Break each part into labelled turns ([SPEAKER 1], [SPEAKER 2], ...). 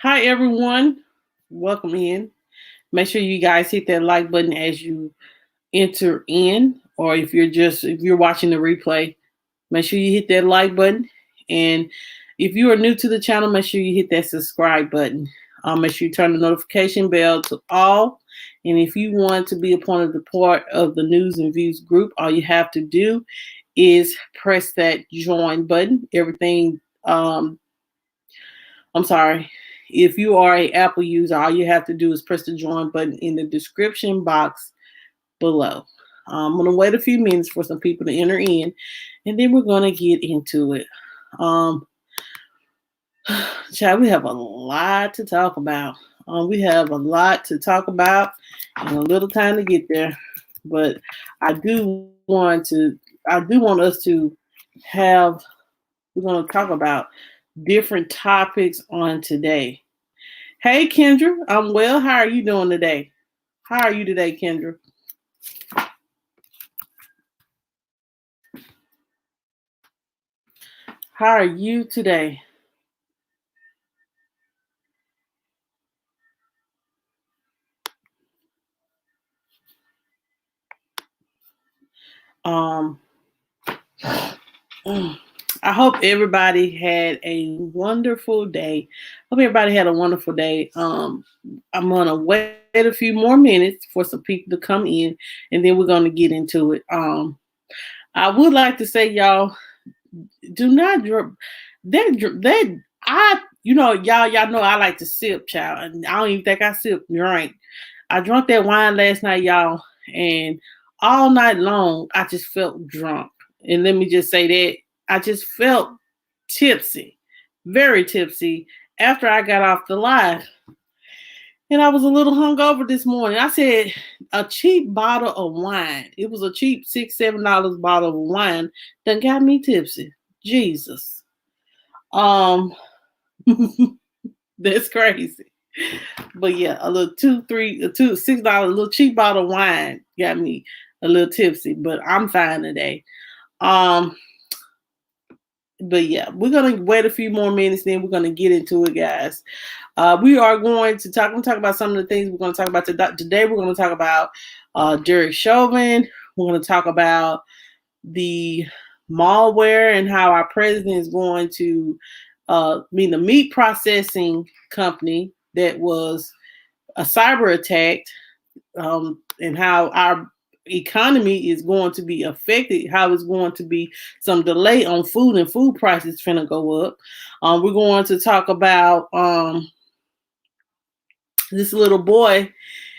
[SPEAKER 1] Hi, everyone. Welcome in. Make sure you guys hit that like button as you enter in, or if you're watching the replay, make sure you hit that like button. And if you are new to the channel, make sure you hit that subscribe button. Make sure you turn the notification bell to all. And if you want to be a part of the news and views group, all you have to do is press that join button. I'm sorry. If you are a Apple user, all you have to do is press the join button in the description box below. I'm going to wait a few minutes for some people to enter in, and then we're going to get into it. Child, we have a lot to talk about. We have a lot to talk about and a little time to get there. But I do want us to have, we're going to talk about different topics on today. Hey, Kendra, I'm well. How are you doing today? How are you today, Kendra? How are you today? Um, I hope everybody had a wonderful day. Hope everybody had a wonderful day. I'm gonna wait a few more minutes for some people to come in, and then we're gonna get into it. I would like to say, y'all, do not drink that. Y'all know I like to sip, child, and I don't even think I sip drink. I drank that wine last night, y'all, and all night long I just felt drunk. And let me just say that I just felt tipsy, very tipsy after I got off the live. And I was a little hungover this morning. I said a cheap bottle of wine. It was a cheap $6-7 bottle of wine that got me tipsy. Jesus. Um that's crazy. But yeah, a little $6, a little cheap bottle of wine got me a little tipsy, but I'm fine today. Um, but yeah, we're gonna wait a few more minutes, then we're gonna get into it, guys. We are going to talk. I'm gonna talk about some of the things we're gonna talk about today. We're gonna talk about Derek Chauvin. We're gonna talk about the malware and how our president is going to the meat processing company that was a cyber attack, and how our economy is going to be affected, how it's going to be some delay on food and food prices finna go up. We're going to talk about this little boy.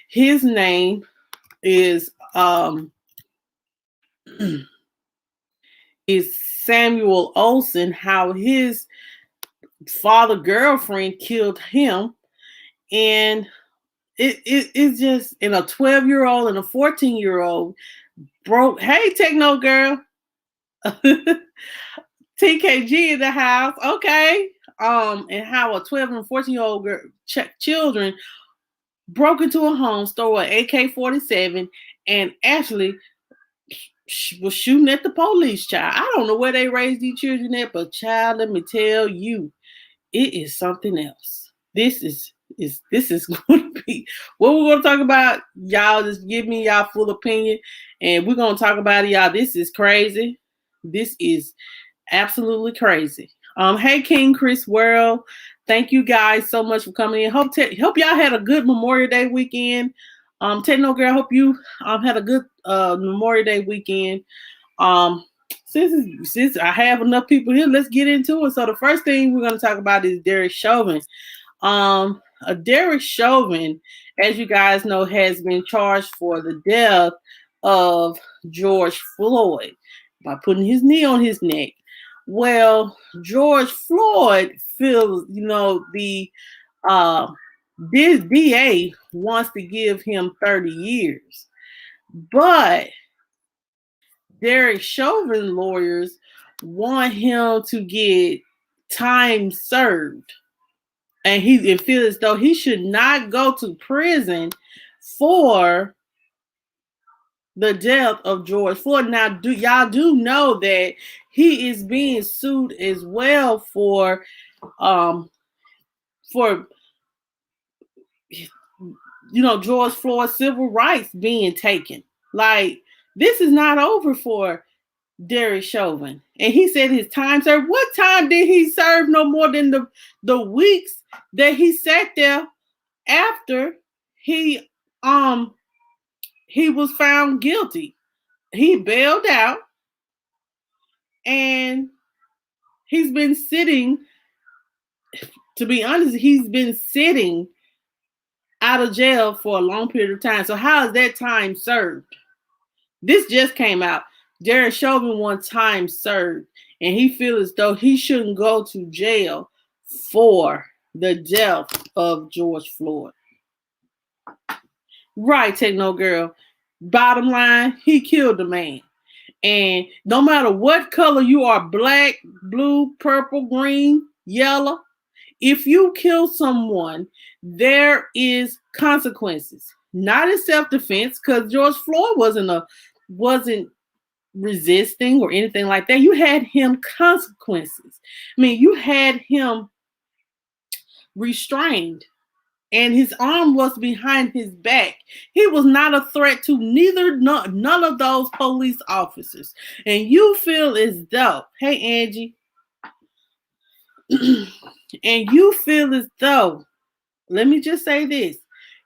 [SPEAKER 1] His name is is Samuel Olson, how his father girlfriend killed him. And it's just in a 12-year-old and a 14-year-old broke. Hey, Techno Girl. TKG in the house. Okay. And how a 12 and 14-year-old children broke into a home, stole an AK-47, and actually was shooting at the police, child. I don't know where they raised these children at, but child, let me tell you, it is something else. This is going to be what we're going to talk about. Y'all just give me y'all full opinion, and we're going to talk about it, y'all. This is crazy. This is absolutely crazy. Hey, King Chris World, thank you guys so much for coming in. Hope y'all had a good Memorial Day weekend. Techno Girl, hope you had a good Memorial Day weekend. Since I have enough people here, let's get into it. So the first thing we're going to talk about is Derek Chauvin. Derek Chauvin, as you guys know, has been charged for the death of George Floyd by putting his knee on his neck. Well, George Floyd feels, this DA wants to give him 30 years, but Derek Chauvin lawyers want him to get time served, and he feels as though he should not go to prison for the death of George Floyd. Now, y'all do know that he is being sued as well for George Floyd's civil rights being taken. Like, this is not over for Derek Chauvin. And he said his time served. What time did he serve? No more than the weeks that he sat there after he was found guilty. He bailed out and he's been sitting, to be honest, he's been sitting out of jail for a long period of time. So how is that time served? This just came out. Derek Chauvin wants time served, and he feels as though he shouldn't go to jail for the death of George Floyd. Right, Techno Girl. Bottom line, he killed the man. And no matter what color you are, black, blue, purple, green, yellow, if you kill someone, there is consequences. Not in self-defense, because George Floyd wasn't resisting or anything like that. You had him consequences. I mean, you had him restrained and his arm was behind his back. He was not a threat to none of those police officers. And you feel as though, hey Angie, and you feel as though, let me just say this,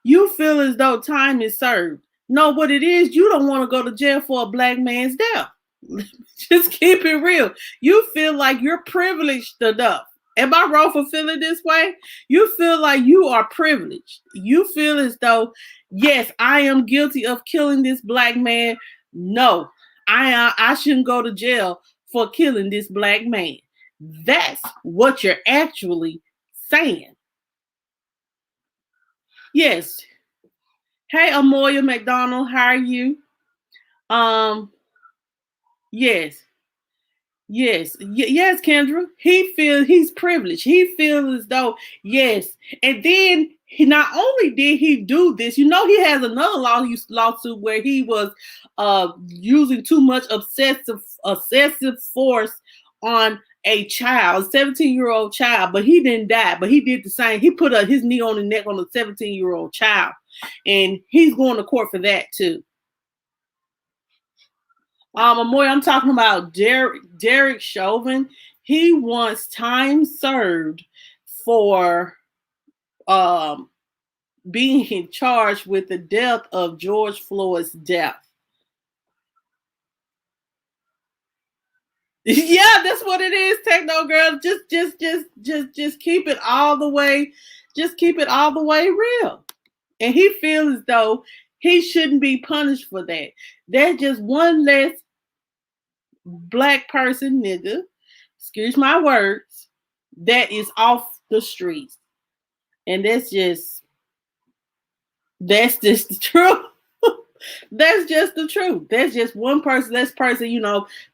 [SPEAKER 1] you feel as though time is served. No, what it is, you don't want to go to jail for a black man's death. Just keep it real. You feel like you're privileged enough. Am I wrong for feeling this way? You feel like you are privileged. You feel as though, yes, I am guilty of killing this black man. No, I shouldn't go to jail for killing this black man. That's what you're actually saying. Yes. Hey, Amoya McDonald, how are you? Yes. Yes, Kendra. He feels he's privileged. He feels as though, yes. And then he not only did he do this, he has another lawsuit where he was using too much obsessive force on a child, 17-year-old child, but he didn't die. But he did the same. He put his knee on the neck on a 17-year-old child, and he's going to court for that too. Amoy, I'm talking about Derek Chauvin. He wants time served for being charged with the death of George Floyd's death. Yeah, that's what it is, Techno Girl. Just keep it all the way. Just keep it all the way real. And he feels as though he shouldn't be punished for that. There's just one less black person, nigga, excuse my words, that is off the streets. And that's just the truth. That's just the truth. That's just one person,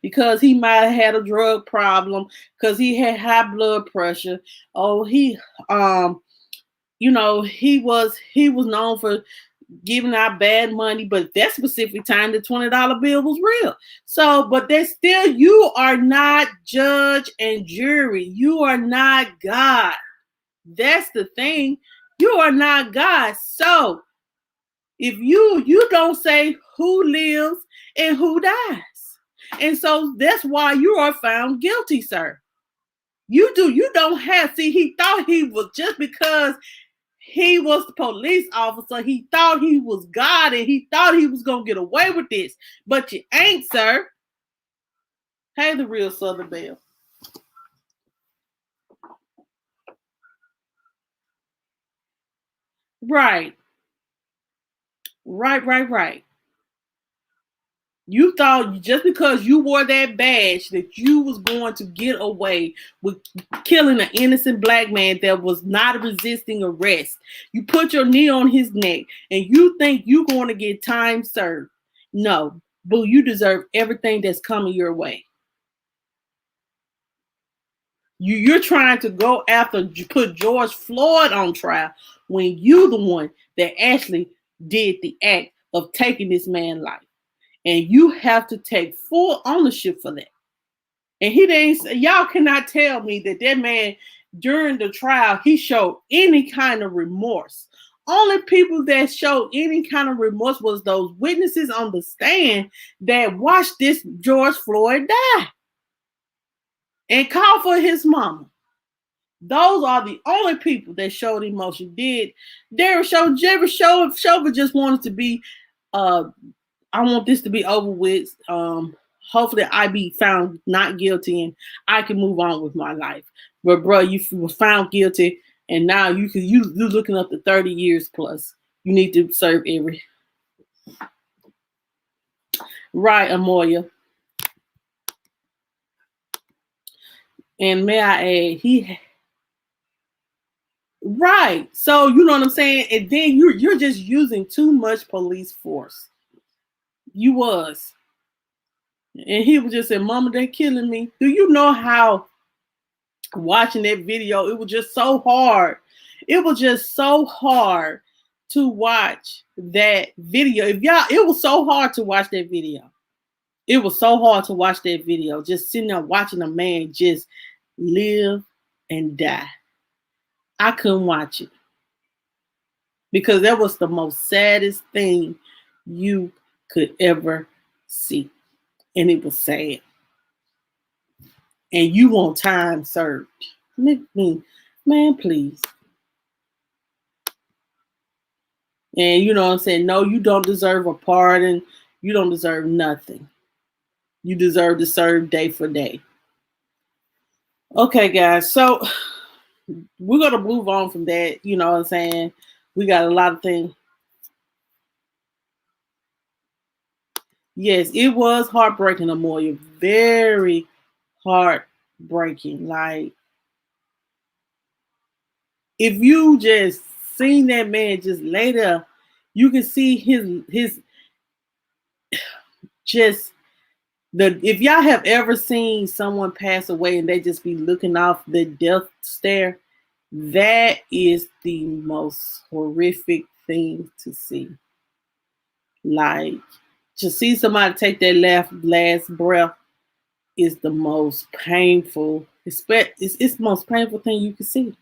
[SPEAKER 1] because he might have had a drug problem, because he had high blood pressure. Oh, he was known for giving out bad money, but that specific time the $20 bill was real. So, but there's still, you are not judge and jury. You are not God. That's the thing. You are not God. So if you don't say who lives and who dies. And so that's why you are found guilty, sir. You don't have, he thought he was, just because he was the police officer, he thought he was God, and he thought he was going to get away with this. But you ain't, sir. Hey, the real Southern Belle. Right. You thought just because you wore that badge that you was going to get away with killing an innocent black man that was not resisting arrest. You put your knee on his neck and you think you're going to get time served. No, boo, you deserve everything that's coming your way. You're trying to go after, put George Floyd on trial when you the one that actually did the act of taking this man's life. And you have to take full ownership for that. And y'all cannot tell me that man during the trial, he showed any kind of remorse only people that showed any kind of remorse was those witnesses on the stand that watched this George Floyd die and called for his mama. Those are the only people that showed emotion. Did Derek Chauvin just wanted to be, I want this to be over with. Hopefully I be found not guilty and I can move on with my life. But bro, you were found guilty and now you're looking up to 30 years plus. You need to serve every. Right, Amoya. And may I add, he right. So you know what I'm saying? And then you're just using too much police force. You was. And he was just saying, Mama, they're killing me. Do you know how watching that video, it was just so hard. It was just so hard to watch that video. It was so hard to watch that video. It was so hard to watch that video. Just sitting there watching a man just live and die. I couldn't watch it. Because that was the most saddest thing you could ever see. And it was sad. And you want time served. Man, please. And you know what I'm saying? No, you don't deserve a pardon. You don't deserve nothing. You deserve to serve day for day. Okay, guys. So we're going to move on from that. You know what I'm saying? We got a lot of things. Yes, it was heartbreaking, Amoya. Very heartbreaking. Like, if you just seen that man just lay there, you can see his just if y'all have ever seen someone pass away and they just be looking off the death stare, that is the most horrific thing to see. Like, to see somebody take their last breath is the most painful. It's the most painful thing you can see.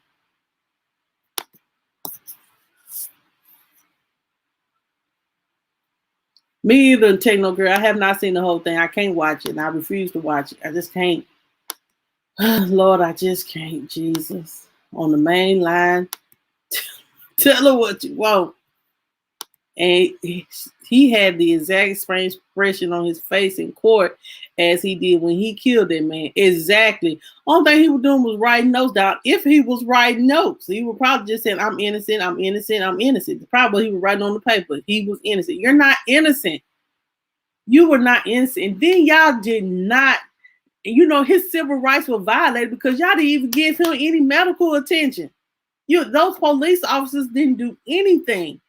[SPEAKER 1] Me either, Techno Girl. I have not seen the whole thing. I can't watch it, and I refuse to watch it. I just can't. Lord, I just can't. Jesus. On the main line, tell her what you want. And he had the exact same expression on his face in court as he did when he killed that man. Exactly. Only thing he was doing was writing notes down. If he was writing notes, he would probably just say, I'm innocent, I'm innocent, I'm innocent. Probably he was writing on the paper. He was innocent. You're not innocent. You were not innocent. And then y'all did not, his civil rights were violated because y'all didn't even give him any medical attention. Those police officers didn't do anything.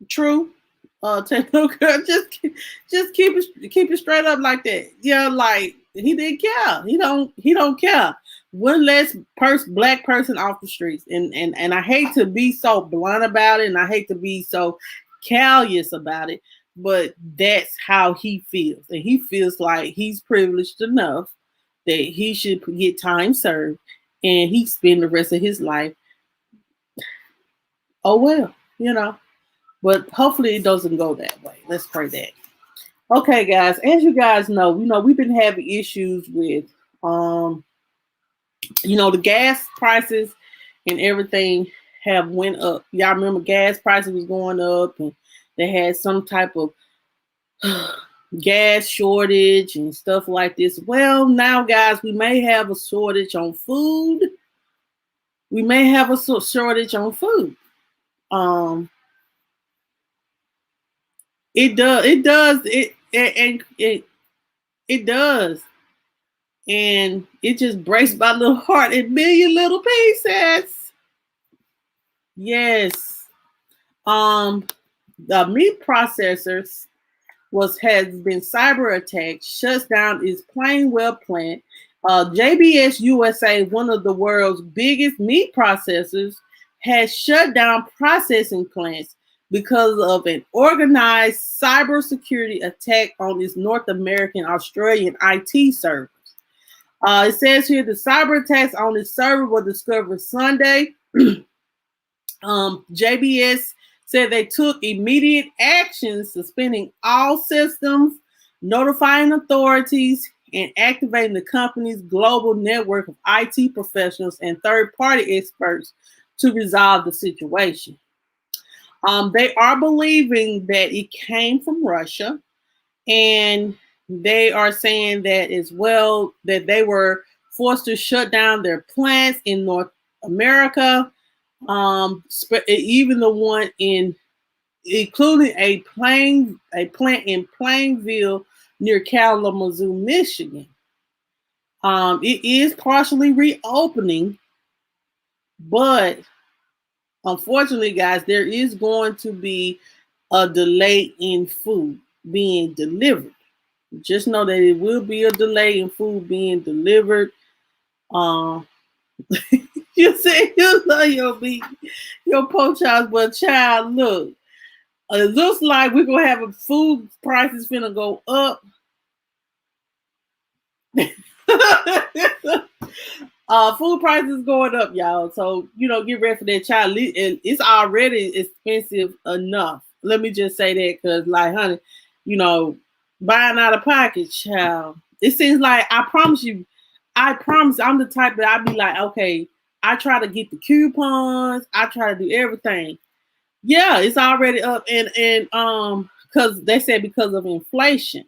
[SPEAKER 1] True. Techno Girl, just keep it straight up like that. Yeah, like he didn't care. He don't care. One less black person off the streets. And I hate to be so blunt about it, and I hate to be so callous about it, but that's how he feels. And he feels like he's privileged enough that he should get time served and he spend the rest of his life. Oh well, But hopefully it doesn't go that way. Let's pray that. Okay, guys. As you guys know, we've been having issues with, the gas prices and everything have went up. Y'all remember gas prices was going up and they had some type of gas shortage and stuff like this. Well, now, guys, we may have a shortage on food. We may have a shortage on food. It does. It does. And it just breaks my little heart in million little pieces. Yes. The meat processors has been cyber attacked, shuts down its Plainwell plant. JBS USA, one of the world's biggest meat processors, has shut down processing plants because of an organized cybersecurity attack on its North American Australian IT servers. It says here the cyber attacks on the server were discovered Sunday. JBS said they took immediate actions, suspending all systems, notifying authorities, and activating the company's global network of IT professionals and third-party experts to resolve the situation. They are believing that it came from Russia, and they are saying that as well that they were forced to shut down their plants in North America, even the one in, including a plant in Plainville near Kalamazoo, Michigan. It is partially reopening, but unfortunately, guys, there is going to be a delay in food being delivered. Just know that it will be a delay in food being delivered. You say you love your poach house, but child, look, it looks like we're gonna have a food prices finna go up. Food prices going up, y'all. So get ready for that, child. It's already expensive enough. Let me just say that, because, like, honey, buying out of pocket, child. It seems like I promise I'm the type that I be like, okay, I try to get the coupons, I try to do everything. Yeah, it's already up, and because they said because of inflation.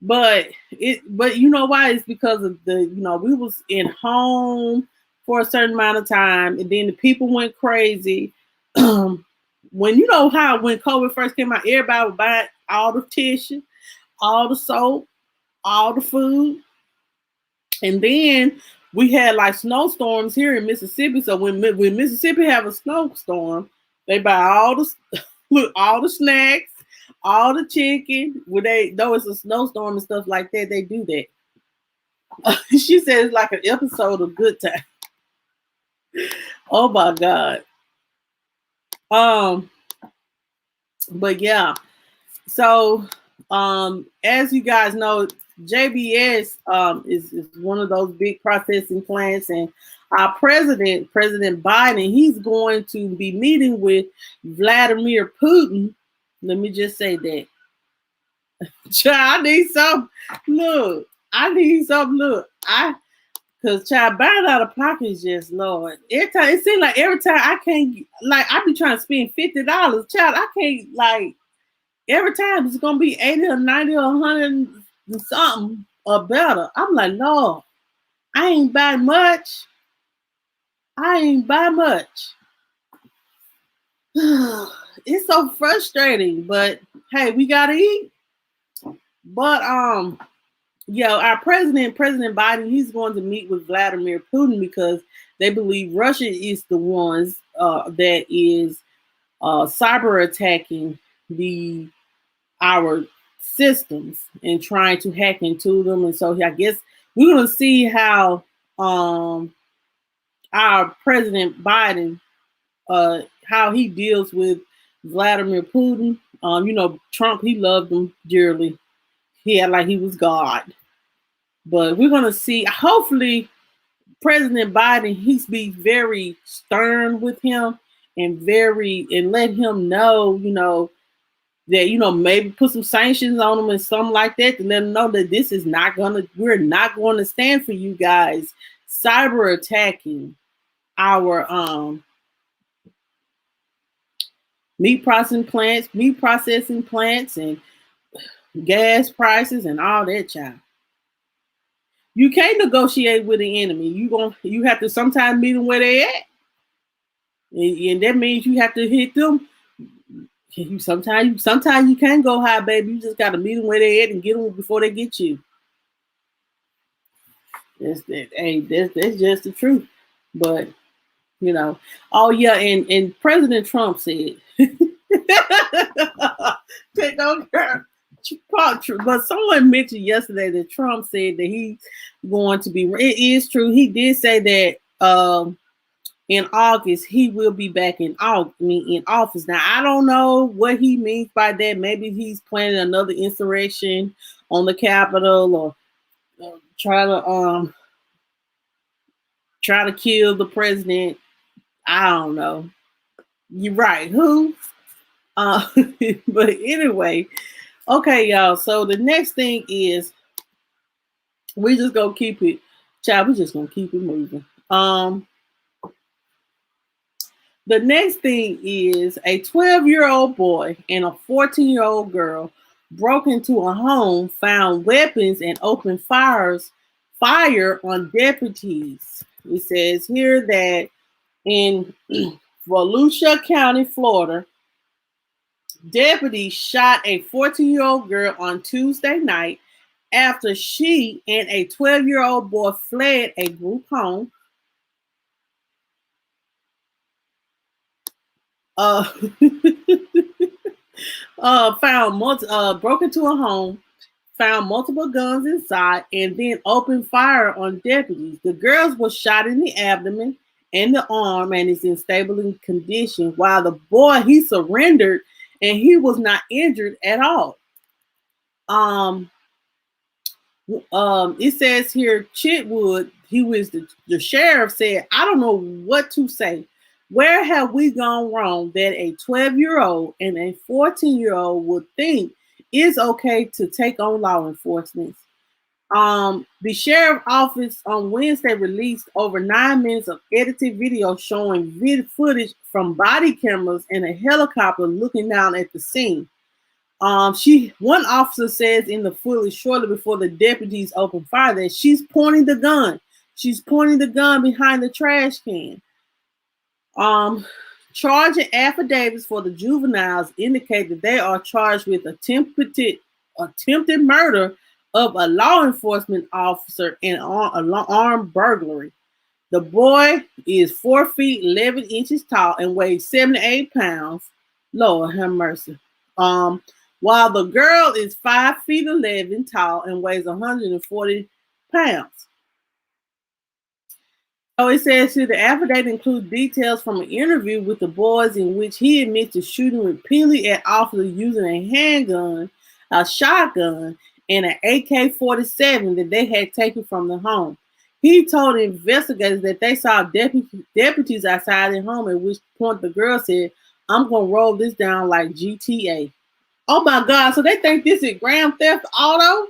[SPEAKER 1] But you know why? It's because of we was in home for a certain amount of time, and then the people went crazy. When when COVID first came out, everybody was buying all the tissue, all the soap, all the food, and then we had like snowstorms here in Mississippi. So when Mississippi have a snowstorm, they buy all the snacks, all the chicken. When they know it's a snowstorm and stuff like that, they do that. She said it's like an episode of Good Time. Oh my God. But yeah. So as you guys know, JBS is one of those big processing plants, and our President Biden, he's going to be meeting with Vladimir Putin. Let me just say that. Child, I need some. Look, because child, buying out of pocket is just, Lord. Every time it seems like every time I can't, like, I be trying to spend $50. Child, I can't, like, every time it's gonna be 80 or 90 or 100 and something or better. I'm like, Lord, I ain't buy much. It's so frustrating, but hey, we gotta eat. But our President Biden, he's going to meet with Vladimir Putin because they believe Russia is the ones that is cyber attacking our systems and trying to hack into them. And so I guess we're going to see how our President Biden, how he deals with Vladimir Putin. Trump, he loved him dearly. He had like he was God. But we're going to see, hopefully, President Biden, he's be very stern with him and let him know, that, maybe put some sanctions on him and something like that to let him know that we're not going to stand for you guys cyber attacking our meat processing plants and gas prices and all that, child. You can't negotiate with the enemy. You have to sometimes meet them where they at, and that means you have to hit them. Sometimes you can't go high, baby. You just got to meet them where they at and get them before they get you. That's just the truth. But oh yeah, and President Trump said, don't care. But someone mentioned yesterday that Trump said that he's going to be. It is true. He did say that in August he will be back in office. Now I don't know what he means by that. Maybe he's planning another insurrection on the Capitol, or try to try to kill the president. I don't know. You're right. Who? Uh, but anyway, okay, y'all. So the next thing is we just gonna keep it, child. We just gonna keep it moving. The next thing is a 12-year-old boy and a 14-year-old girl broke into a home, found weapons, and opened fire on deputies. It says here that in Volusia County, Florida, deputies shot a 14-year-old girl on Tuesday night after she and a 12-year-old boy fled a group home. Uh, broke into a home, found multiple guns inside, and then opened fire on deputies. The girls were shot in the abdomen and the arm and is in stable condition, while the boy, he surrendered and he was not injured at all. It says here, Chitwood, he was the sheriff, said, I don't know what to say. Where have we gone wrong that a 12-year-old and a 14-year-old would think it's okay to take on law enforcement? The sheriff office on Wednesday released over 9 minutes of edited video showing footage from body cameras and a helicopter looking down at the scene. One officer says in the footage shortly before the deputies open fire that she's pointing the gun. She's pointing the gun behind the trash can. Charging affidavits for the juveniles indicate that they are charged with attempted murder of a law enforcement officer and armed burglary. The boy is 4 feet 11 inches tall and weighs 78 pounds. Lord have mercy. While the girl is 5 feet 11 tall and weighs 140 pounds. So it says here the affidavit includes details from an interview with the boys in which he admits to shooting repeatedly at officers using a handgun, a shotgun, and an AK-47 that they had taken from the home. He told investigators that they saw deputies outside their home, at which point the girl said, I'm going to roll this down like GTA. Oh my God, so they think this is Grand Theft Auto?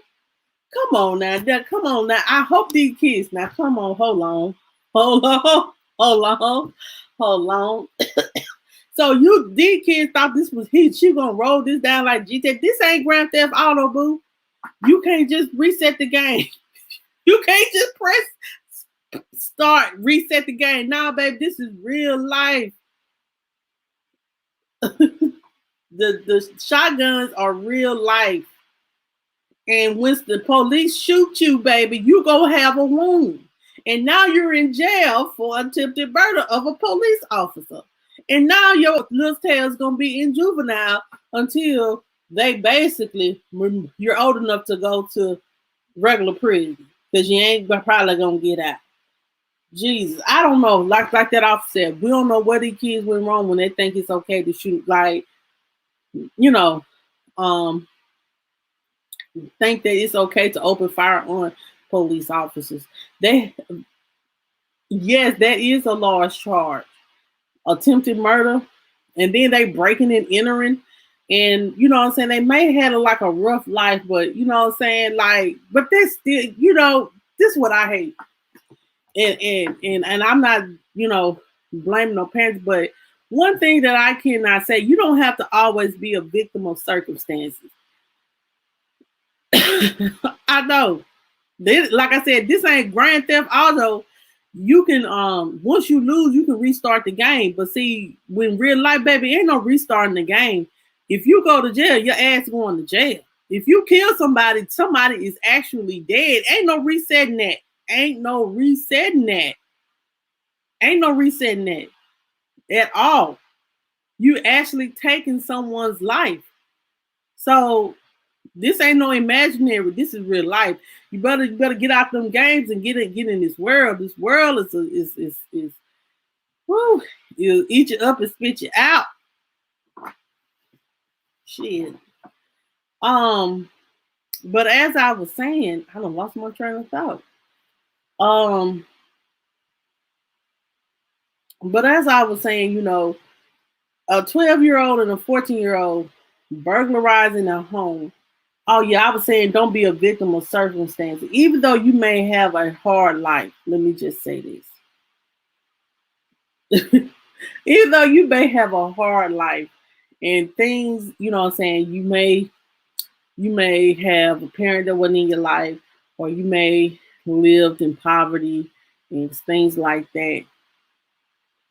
[SPEAKER 1] Come on now. Come on now. I hope these kids, now come on, hold on. So these kids thought this was she gonna roll this down like GTA. This ain't Grand Theft Auto, boo. You can't just reset the game. You can't just press start, reset the game. Nah, baby, this is real life. The shotguns are real life. And once the police shoot you, baby, you gonna have a wound. And now you're in jail for attempted murder of a police officer. And now your little tail's gonna be in juvenile until they basically, you're old enough to go to regular prison. Because you ain't probably gonna get out. Jesus, I don't know. Like that officer said, we don't know where these kids went wrong when they think it's okay to shoot. Like, think that it's okay to open fire on police officers. Yes, that is a large charge. Attempted murder, and then they breaking and entering. And you know what I'm saying? They may have had like a rough life, but you know what I'm saying? Like, but this still, this is what I hate. And I'm not, blaming no parents, but one thing that I cannot say, you don't have to always be a victim of circumstances. I know. Like I said, this ain't Grand Theft Auto. You can once you lose, you can restart the game. But see, when real life, baby, ain't no restarting the game. If you go to jail, your ass going to jail. If you kill somebody is actually dead. Ain't no resetting that. Ain't no resetting that at all. You actually taking someone's life. So this ain't no imaginary. This is real life. You better get out them games and get in this world. This world is whoo, it'll eat you up and spit you out. Shit. But as I was saying, I done lost my train of thought. But as I was saying, a 12-year-old and a 14-year-old burglarizing a home. Oh yeah, I was saying don't be a victim of circumstances. Even though you may have a hard life, let me just say this. Even though you may have a hard life and things, what I'm saying, you may have a parent that wasn't in your life, or you may lived in poverty and things like that.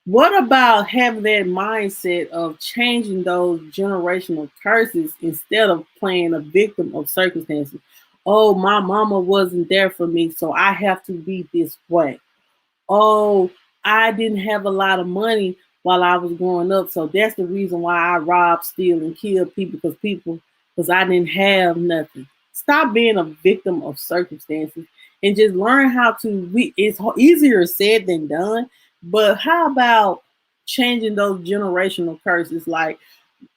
[SPEAKER 1] What about having that mindset of changing those generational curses instead of playing a victim of circumstances? Oh, my mama wasn't there for me, so I have to be this way. Oh, I didn't have a lot of money while I was growing up, so that's the reason why I robbed, steal, and kill because I didn't have nothing. Stop being a victim of circumstances and just learn how to. It's easier said than done, but how about changing those generational curses? Like,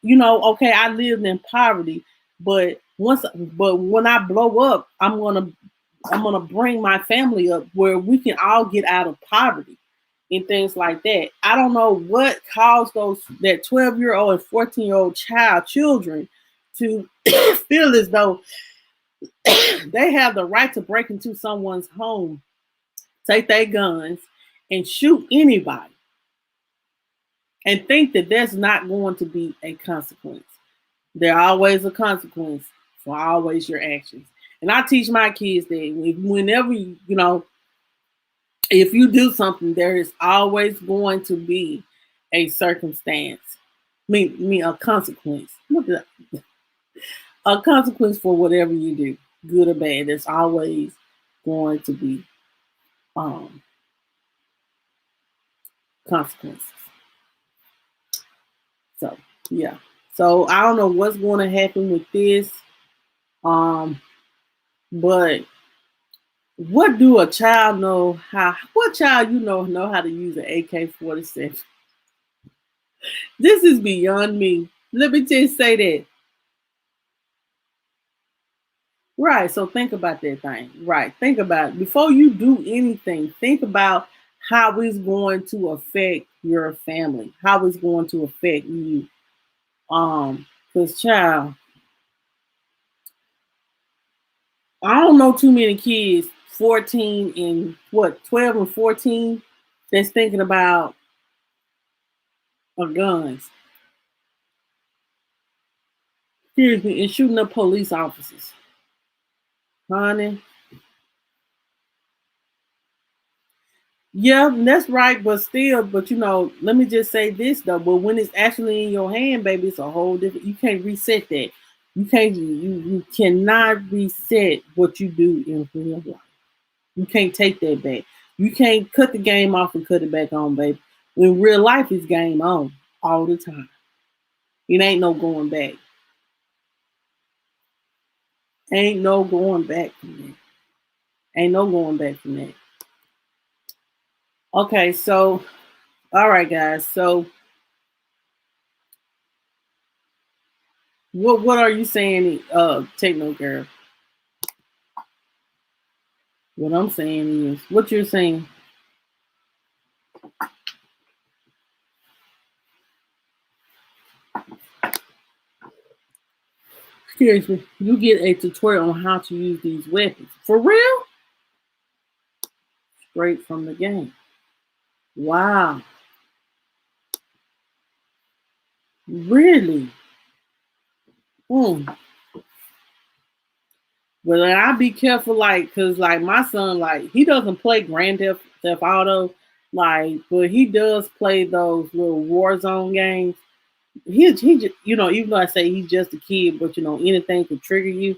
[SPEAKER 1] okay, I lived in poverty, but when I blow up, I'm gonna bring my family up where we can all get out of poverty and things like that. I don't know what caused that 12-year-old and 14-year-old children to feel as though they have the right to break into someone's home, take their guns, and shoot anybody, and think that there's not going to be a consequence. There always a consequence for always your actions. And I teach my kids that whenever if you do something, there is always going to be a circumstance. I mean a consequence. A consequence for whatever you do, good or bad. There's always going to be um, consequences. So yeah. So I don't know what's going to happen with this. Um, but what do a child know how? What child know how to use an AK-47? This is beyond me. Let me just say that. Right. So think about that thing. Right. Think about it. Before you do anything, think about how it's going to affect your family, how it's going to affect you. Because child, I don't know too many kids, 14 and 12 and 14, that's thinking about guns. Excuse me, and shooting up police officers. Honey. Yeah, that's right, but still, let me just say this though. But when it's actually in your hand, baby, it's a whole different. You can't reset that. You cannot reset what you do in real life. You can't take that back. You can't cut the game off and cut it back on, baby. When real life is game on all the time. It ain't no going back. Ain't no going back from that. Ain't no going back from that. Okay, so all right, guys. So what are you saying, Techno Girl? What I'm saying is what you're saying. Excuse me. You get a tutorial on how to use these weapons. For real? Straight from the game. Wow. Really? Hmm. Well, I be careful, like, cause like my son, like he doesn't play Grand Theft Auto, like, but he does play those little Warzone games. He just, even though I say he's just a kid, but anything could trigger you.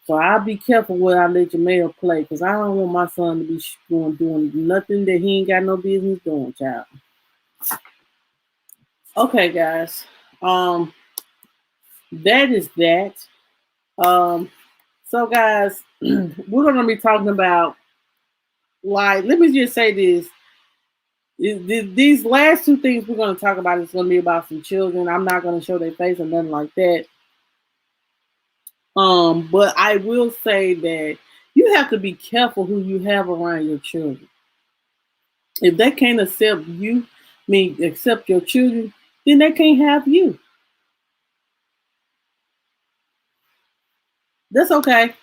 [SPEAKER 1] So I'll be careful what I let Jamel play, because I don't want my son to be doing nothing that he ain't got no business doing, child. Okay, guys. Um, that is that. Um, so guys, we're gonna be talking about, like, let me just say this. These last two things we're gonna talk about is gonna be about some children. I'm not gonna show their face or nothing like that. But I will say that you have to be careful who you have around your children. If they can't accept you, mean accept your children, then they can't have you. That's okay.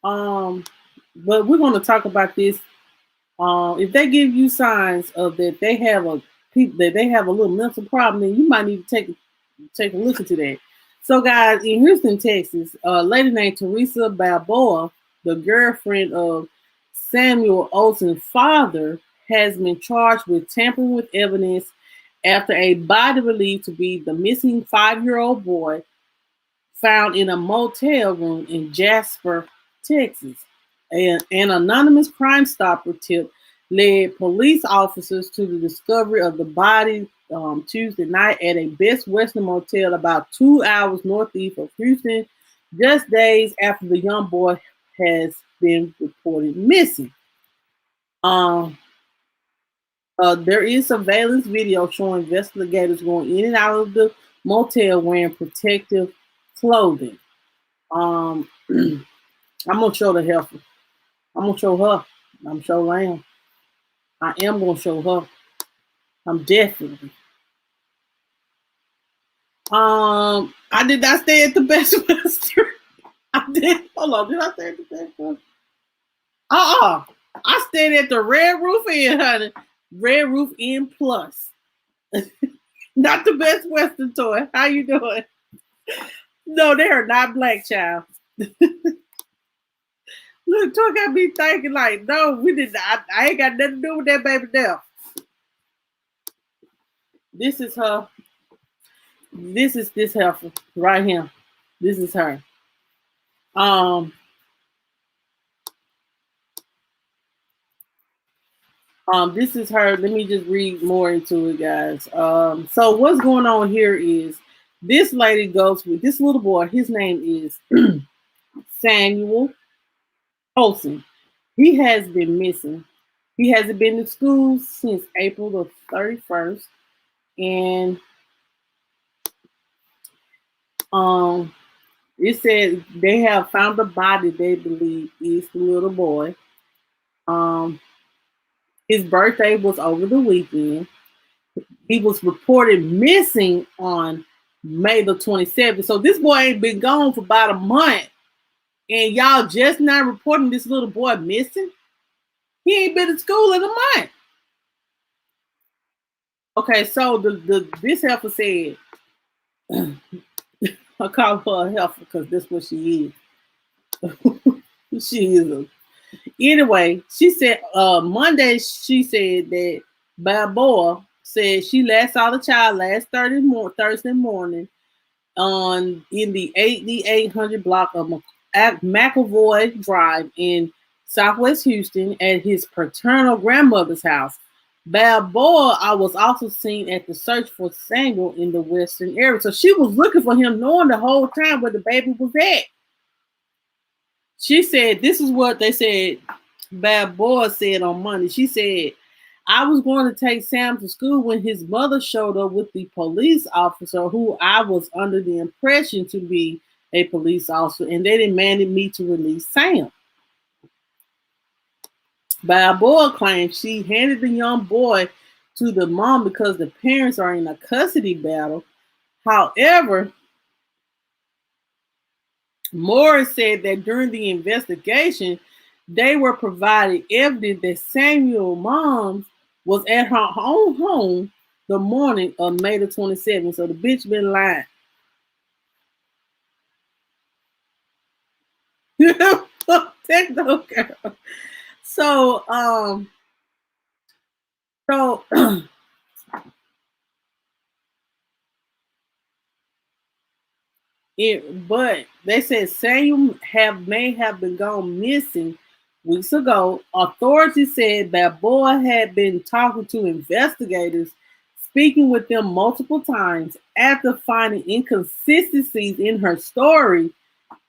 [SPEAKER 1] Um, but we're going to talk about this. If they give you signs of that they have a that they have a little mental problem, then you might need to take a look into that. So, guys, in Houston, Texas, a lady named Teresa Balboa, the girlfriend of Samuel Olson's father, has been charged with tampering with evidence after a body believed to be the missing 5-year-old boy found in a motel room in Jasper, Texas. An anonymous Crime Stopper tip led police officers to the discovery of the body Tuesday night at a Best Western motel about 2 hours northeast of Houston, just days after the young boy has been reported missing. Um, there is surveillance video showing investigators going in and out of the motel wearing protective clothing. Um, I'm gonna show the heifer. I'm gonna show her. I'm sure Lamb. I am gonna show her. I'm definitely. I did not stay at the Best Western. I did. Hold on. Did I stay at the Best Western? I stayed at the Red Roof Inn, honey. Red Roof Inn Plus. Not the Best Western toy. How you doing? No, they are not black, child. Look, Toy got me thinking like, no, we did not. I ain't got nothing to do with that baby there. This is her. This is this heifer right here. This is her. This is her. Let me just read more into it, guys. So what's going on here is this lady goes with this little boy. His name is Samuel Olson. He has been missing. He hasn't been to school since April the 31st. And it said they have found the body they believe is the little boy. His birthday was over the weekend. He was reported missing on May the 27th. So this boy ain't been gone for about a month. And y'all just now reporting this little boy missing? He ain't been to school in a month. Okay, so this heifer said, I call her a heifer because that's what she is. She is. Anyway, she said Monday she said that Balboa said she last saw the child last Thursday morning in the 8800 block of McEvoy Drive in Southwest Houston at his paternal grandmother's house. Balboa was also seen at the search for Samuel in the western area. So she was looking for him, knowing the whole time where the baby was at. She said, this is what they said, Balboa said on Monday. She said, I was going to take Sam to school when his mother showed up with the police officer who I was under the impression to be a police officer, and they demanded me to release Sam. Balboa claimed she handed the young boy to the mom because the parents are in a custody battle. However, Morris said that during the investigation, they were provided evidence that Samuel's mom was at her own home the morning of May the 27th. So the bitch been lying. Techno girl. So but they said Samuel may have been gone missing weeks ago. Authorities said Balboa had been talking to investigators, speaking with them multiple times after finding inconsistencies in her story.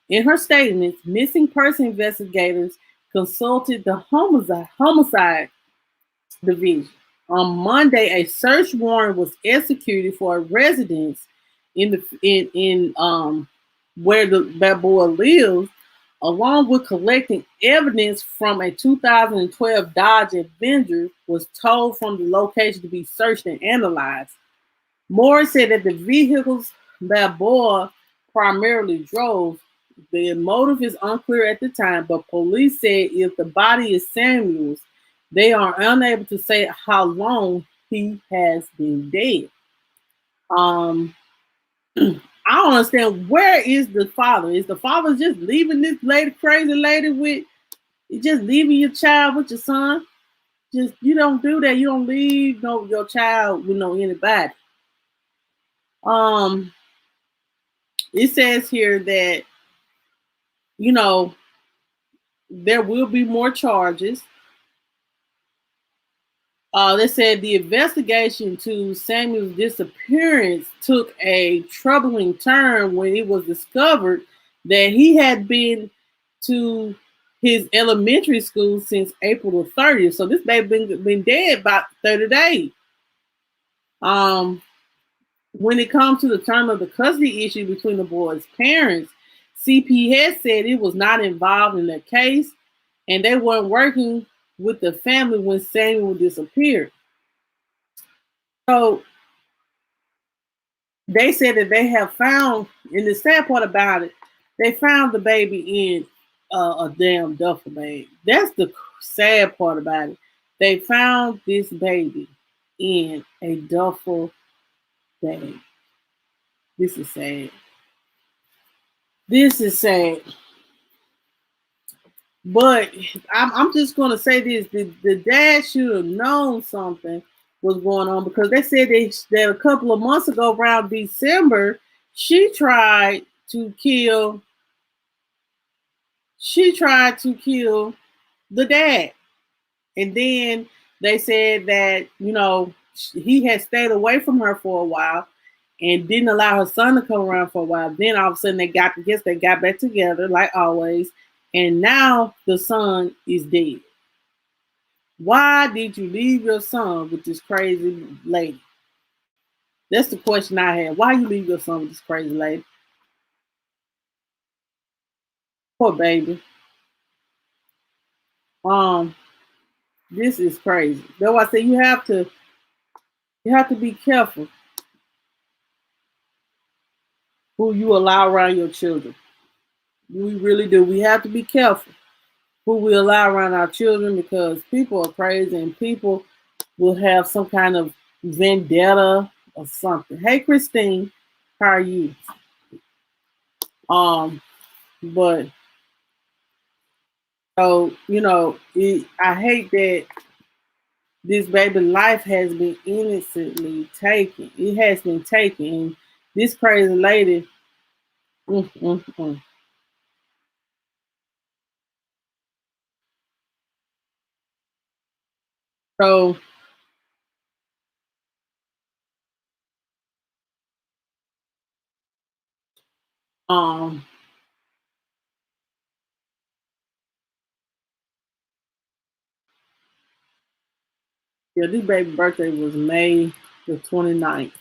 [SPEAKER 1] In her statements, missing person investigators consulted the homicide division. On Monday, a search warrant was executed for a residence in where the Balboa lives along with collecting evidence from a 2012 Dodge Avenger, was told from the location to be searched and analyzed. Moore said that the vehicles that Boyle primarily drove, the motive is unclear at the time, but police said if the body is Samuel's, they are unable to say how long he has been dead. Um, I don't understand, where is the father? Is the father just leaving this lady, crazy lady, with just leaving your child with your son? Just, you don't do that. You don't leave your child with anybody. Um, it says here that you know there will be more charges. They said the investigation to Samuel's disappearance took a troubling turn when it was discovered that he had been to his elementary school since April the 30th. So this baby been dead about 30 days. When it comes to the term of the custody issue between the boy's parents, CPS said it was not involved in the case and they weren't working with the family when Samuel disappeared. So they said that they have found, and the sad part about it, they found the baby in a damn duffel bag. That's the sad part about it. They found this baby in a duffel bag. This is sad. This is sad. But I'm just going to say this. The dad should have known something was going on, because they said that a couple of months ago, around December, she tried to kill the dad. And then they said that, he had stayed away from her for a while and didn't allow her son to come around for a while. Then all of a sudden they got back together like always. And now the son is dead. Why did you leave your son with this crazy lady? That's the question I had. Why you leave your son with this crazy lady? Poor baby. This is crazy. That's why I say you have to be careful who you allow around your children. We really do. We have to be careful who we allow around our children, because people are crazy and people will have some kind of vendetta or something. Hey, Christine, how are you? But so I hate that this baby life has been innocently taken. It has been taken. And this crazy lady. Mm, mm, mm. So um yeah, this baby birthday was May the 29th.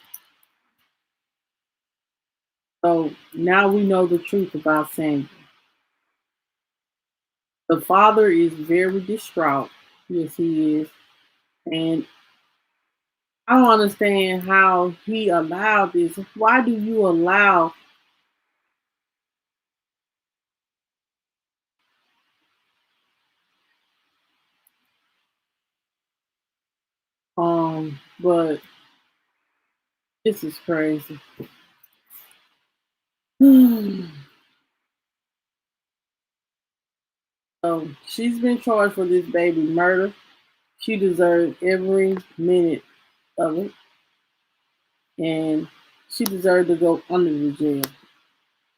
[SPEAKER 1] So now we know the truth about Sandy. The father is very distraught. Yes, he is. And I don't understand how he allowed this. Why do you allow but this is crazy. So she's been charged for this baby murder. She deserved every minute of it. And she deserved to go under the jail.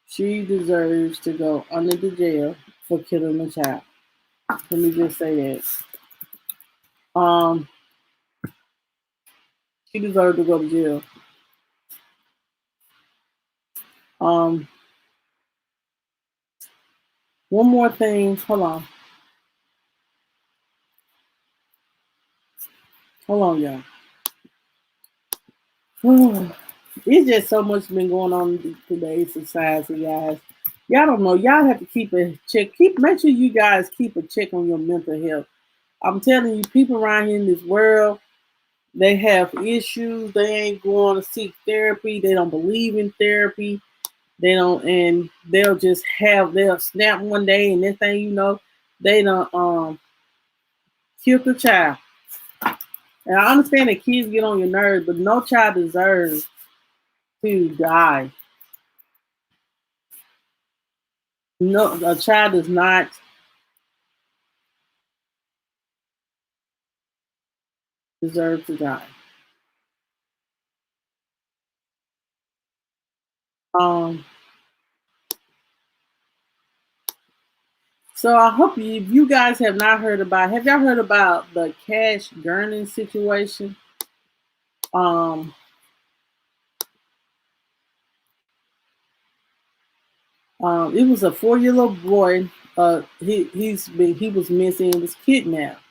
[SPEAKER 1] She deserves to go under the jail for killing a child. Let me just say that. Um, she deserved to go to jail. Um, one more thing. Hold on, y'all. It's just so much been going on in today's society, guys. Y'all don't know. Y'all have to keep a check. Make sure you guys keep a check on your mental health. I'm telling you, people around here in this world, they have issues. They ain't going to seek therapy. They don't believe in therapy. They don't, and they'll snap one day, and next thing you know, they don't kill the child. And I understand that kids get on your nerves, but no child deserves to die. No, a child does not deserve to die. Um, so I hope if you guys have not heard about, have y'all heard about the cash GERNon situation? Um, it was a 4-year-old boy. He was missing, was kidnapped,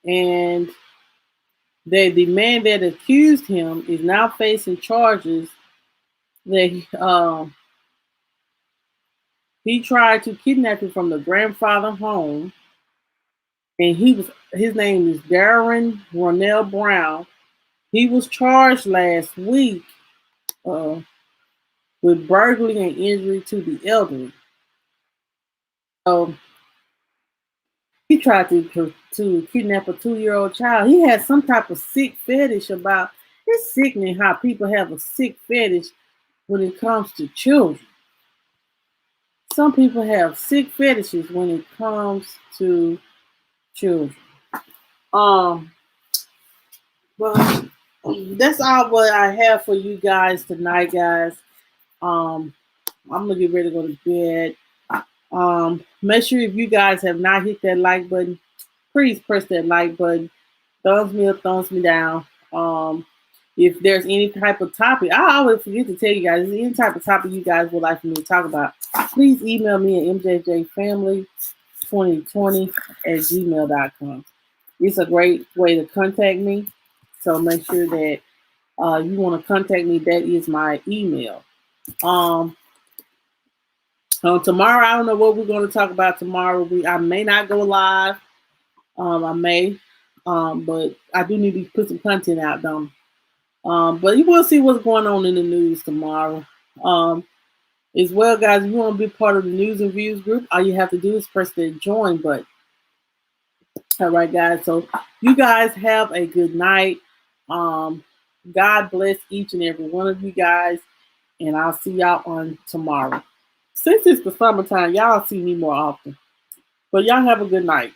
[SPEAKER 1] and the man that accused him is now facing charges that he tried to kidnap him from the grandfather home, and his name is Darren Ronell Brown. He was charged last week uh, with burglary and injury to the elderly. So he tried to kidnap a 2-year-old child. He had some type of sick fetish about. It's sickening how people have a sick fetish when it comes to children. Some people have sick fetishes when it comes to children. Um, but that's all what I have for you guys tonight, guys. Um, I'm gonna get ready to go to bed. Make sure if you guys have not hit that like button, please press that like button. Thumbs me up, thumbs me down. If there's any type of topic, I always forget to tell you guys, if there's any type of topic you guys would like for me to talk about, please email me at mjjfamily2020@gmail.com. It's a great way to contact me. So make sure that you want to contact me. That is my email. Um, Tomorrow, I don't know what we're going to talk about tomorrow. I may not go live. I may, but I do need to put some content out, though. But you will see what's going on in the news tomorrow. As well, guys, if you want to be part of the news and views group, all you have to do is press the join button. All right, guys. So you guys have a good night. God bless each and every one of you guys, and I'll see y'all on tomorrow. Since it's the summertime, y'all see me more often. But y'all have a good night.